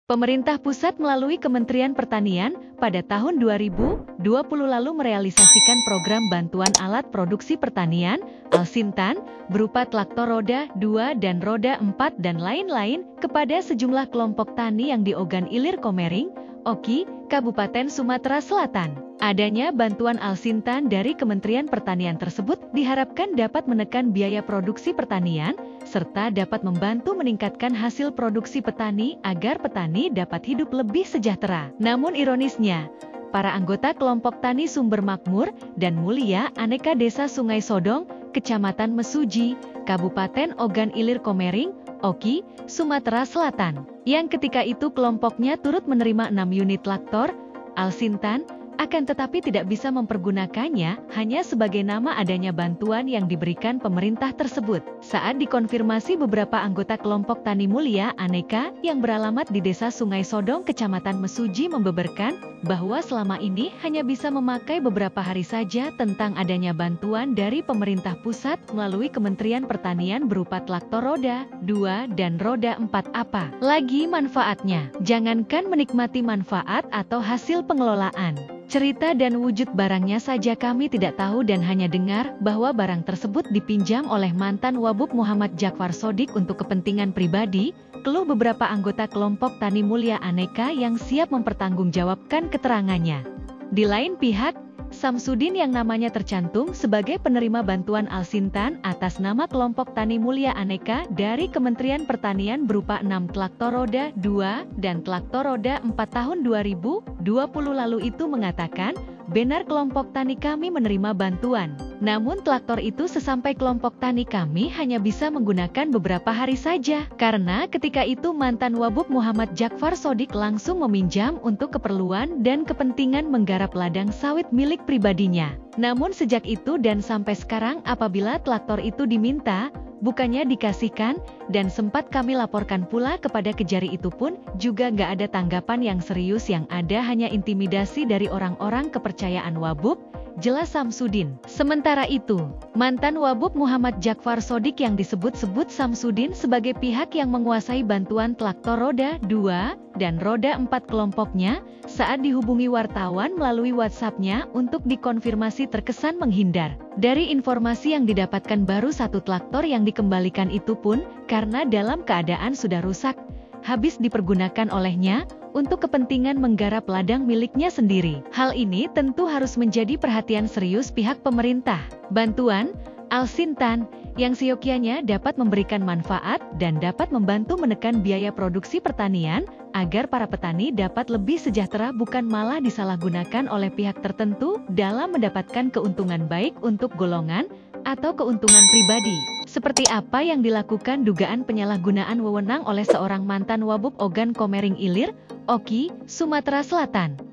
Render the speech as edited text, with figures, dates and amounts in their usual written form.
Pemerintah pusat melalui Kementerian Pertanian pada tahun 2020 lalu merealisasikan program bantuan alat produksi pertanian, Alsintan, berupa traktor roda 2 dan roda 4 dan lain-lain kepada sejumlah kelompok tani yang di Ogan Ilir Komering, Oki, Kabupaten Sumatera Selatan. Adanya bantuan Alsintan dari Kementerian Pertanian tersebut diharapkan dapat menekan biaya produksi pertanian, serta dapat membantu meningkatkan hasil produksi petani agar petani dapat hidup lebih sejahtera. Namun ironisnya, para anggota kelompok tani Sumber Makmur dan Mulia Aneka Desa Sungai Sodong, Kecamatan Mesuji, Kabupaten Ogan Ilir Komering, Oki, Sumatera Selatan, yang ketika itu kelompoknya turut menerima 6 unit traktor Alsintan, akan tetapi tidak bisa mempergunakannya hanya sebagai nama adanya bantuan yang diberikan pemerintah tersebut. Saat dikonfirmasi beberapa anggota kelompok Tani Mulia Aneka yang beralamat di Desa Sungai Sodong, Kecamatan Mesuji membeberkan bahwa selama ini hanya bisa memakai beberapa hari saja tentang adanya bantuan dari pemerintah pusat melalui Kementerian Pertanian berupa traktor roda 2 dan roda 4. Apa lagi manfaatnya? Jangankan menikmati manfaat atau hasil pengelolaan, cerita dan wujud barangnya saja kami tidak tahu dan hanya dengar bahwa barang tersebut dipinjam oleh mantan Wabub Muhammad Jakfar Sodik untuk kepentingan pribadi, keluh beberapa anggota kelompok Tani Mulia Aneka yang siap mempertanggungjawabkan keterangannya. Di lain pihak, Samsudin yang namanya tercantum sebagai penerima bantuan Alsintan atas nama kelompok Tani Mulia Aneka dari Kementerian Pertanian berupa 6 traktor roda 2 dan traktor roda 4 tahun 2020 lalu itu mengatakan, benar kelompok tani kami menerima bantuan. Namun traktor itu sesampai kelompok tani kami hanya bisa menggunakan beberapa hari saja. Karena ketika itu mantan Wabub Muhammad Jakfar Sodik langsung meminjam untuk keperluan dan kepentingan menggarap ladang sawit milik pribadinya. Namun sejak itu dan sampai sekarang apabila traktor itu diminta, bukannya dikasihkan, dan sempat kami laporkan pula kepada Kejari itu pun juga nggak ada tanggapan yang serius, yang ada hanya intimidasi dari orang-orang kepercayaan Wabub, jelas Samsudin. Sementara itu, mantan Wabub Muhammad Jakfar Sodik yang disebut-sebut Samsudin sebagai pihak yang menguasai bantuan traktor roda 2 dan roda 4 kelompoknya, saat dihubungi wartawan melalui WhatsApp-nya untuk dikonfirmasi terkesan menghindar. Dari informasi yang didapatkan baru satu traktor yang dikembalikan itu pun karena dalam keadaan sudah rusak, habis dipergunakan olehnya untuk kepentingan menggarap ladang miliknya sendiri. Hal ini tentu harus menjadi perhatian serius pihak pemerintah. Bantuan Alsintan yang seyogyanya dapat memberikan manfaat dan dapat membantu menekan biaya produksi pertanian agar para petani dapat lebih sejahtera, bukan malah disalahgunakan oleh pihak tertentu dalam mendapatkan keuntungan baik untuk golongan atau keuntungan pribadi. Seperti apa yang dilakukan dugaan penyalahgunaan wewenang oleh seorang mantan Wabub Ogan Komering Ilir, Oki, Sumatera Selatan.